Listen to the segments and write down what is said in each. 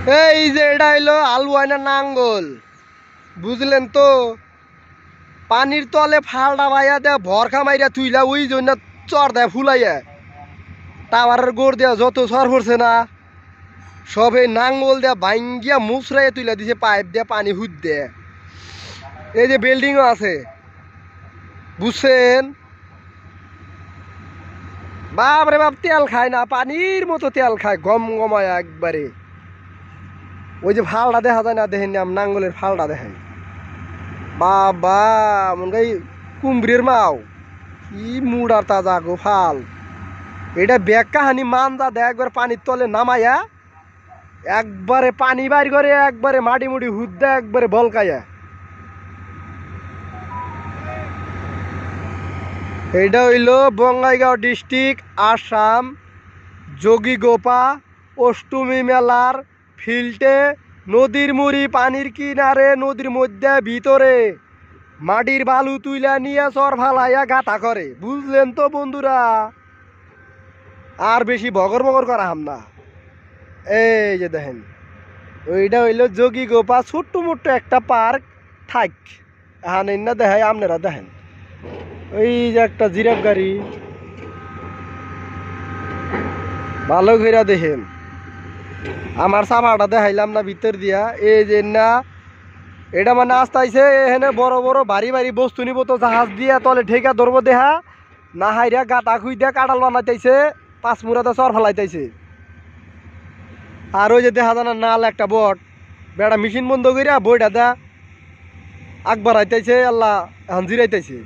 এই যে এটা হইলো আলুয়াইনা নাঙ্গল, বুঝলেন তো? পানির তলে ফালটা বাইয়া দেয়া ভরখা মাইরা তুইলা ওই জন্য চর দেয় ফুলাইয়া টাওয়ারের গোড় দেয়া যত সর পড়ছে না সব এই নাঙ্গল দেয়া ভাঙ্গিয়া মুসরাইয়া তুইলা দিছে পাইপ দেয়া পানি হুদ দেয়। এই যে বিল্ডিংও আছে, বুঝছেন? বাপরে বাপ, তেল খায় না, পানির মতো তেল খায়, গম গমায় একবারে। ওই যে ফালটা দেখা যায় না, দেখেন নাঙ্গলের ফালটা দেখেন, বাবা মনে কুমড়ির মাও কি মুড আর তাজা গো ফাল। এটা ব্যাগ কাহানি মানজা দেয় একবার পানির তলে নামাইয়া একবারে পানি বাইর করে একবারে মাটি মুটি হুদ্দা একবারে বলকাইয়া। এটা হইল বঙ্গাইগাঁও ডিস্ট্রিক্ট, আসাম, যোগীগোপা অষ্টমী মেলার ফিল্টে নদীর মুড়ি পানির কিনারে নদীর মধ্যে ভিতরে মাটির বালু তুইলা নিয়ে চর ফালাইয়া গাথা করে, বুঝলেন তো বন্ধুরা? আর বেশি বগর বগর করা হাম না। এই যে দেখেন, ওইটা হইল যোগীগোপা, ছোট্ট মোট্ট একটা পার্ক থাক। এখানে না দেখাই, আপনারা দেখেন ওই যে একটা জিরাফ গাড়ি, ভালো ঘুরা দেখেন। আমার সাফাটা দেখাইলাম না ভিতর দিয়া, এই যে না এটা মানে আস্তে আইসে এখানে বড় বড় ভারী ভারী বস্তু নিব তো জাহাজ দিয়া তলে ঠেকা ধরবো দেহা না হাইরা গাতা খুই দিয়া কাটাল বানাইতেছে, পাঁচ মুরাতে চর ফেলাইতেছে। আর ওই যে দেখা জানা নাল একটা বট বেড়া মেশিন বন্ধ করিয়া বইটা দা আকবার আইতেছে, আল্লাহ এখন জিরাইতেছে।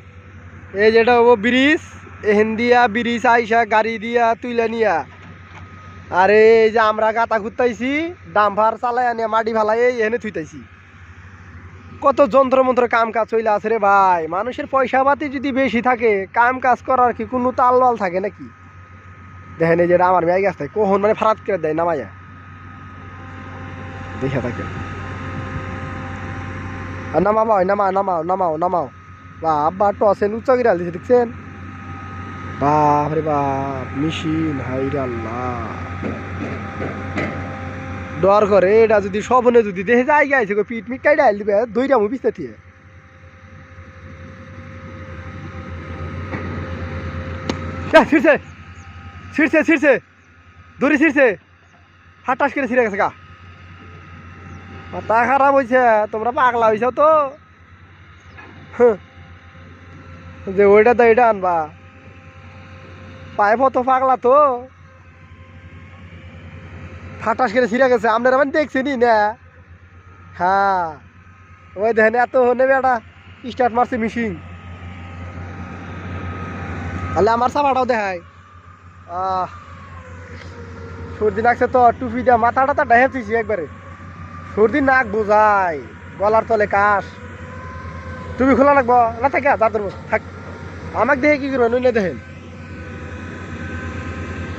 এই যেটা হবো ব্রিজ, এহেন দিয়া ব্রিজ আইসা গাড়ি দিয়া তুইলা নিয়া। আর এই যে আমরা গাতা খুঁজতাইছি ডাম্পার চালাই আনিয়া মাটি ফালাই এখানে থুইতাইছি। কত যন্ত্র মন্ত্র কাম কাজ চলে আছে রে ভাই। মানুষের পয়সা পাতি যদি বেশি থাকে কাম কাজ করার কি কোনো তাল বাল থাকে নাকি? দেখেন এই যে আমার মেয়ে গেছে কখন মানে ফারাত করে দেয় নামাইয়া, দেখে থাকে। আর নামাও নামাও নামাও নামাও নামাও, বাবা টসেন উচ্চ গিরাল দিছে দেখছেন? বাপ রে বাপ, মেশিন হাইরে আল্লাহ ডর করে। এটা যদি সবনে যদি দেখে যাই গাইছে পিট মিট কাইডা আইল দিবে দইরা মু বিস্তে থিয়ে ছিড়ছে ছিড়ছে ছিড়ছে দড়ি ছিড়ছে, হাটাস করে ছিঁড়ে গেছে গা। মাথা খারাপ হয়েছে, তোমরা পাগলা হয়েছ তো যে ওইটা তো এটা আনবা, পাইপ তো পাগলা তো, ফাটাস করে ছিঁড়ে গেছে। আপনারা মানে দেখছেনি না? হ্যাঁ ওই দেখেন এত নেবে একটা স্টার্ট মারছে মিশিং। তাহলে আমার সাবাটাও দেখায়। সর্দি লাগছে তো, টুপি দেওয়া মাথা টাথা ডাহে তুইছি একবারে। সর্দি নাক বোঝাই, গলার তলে কাশ। তুমি খোলা লাগবো না থাকে যা ধরবো থাক। আমাকে দেখে কি করবো নইলে দেখেন।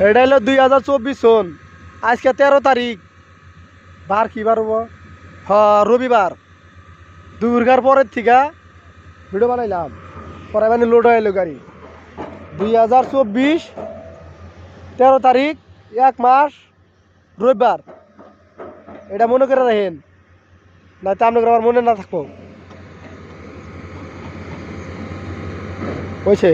এটা হলো 2024 সন, আজকে 13 তারিখ, বার কি বার হবো? রবিবার। দুর্গার পরের থেকে ভিডিও বানাইলাম, পরে মানে লোড হয়ে এলো গাড়ি। 2024 13 তারিখ 1 মাস রবিবার। এটা মনে করে রাখেন, না তা আপনার আমার মনে না থাকবো। হয়েছে।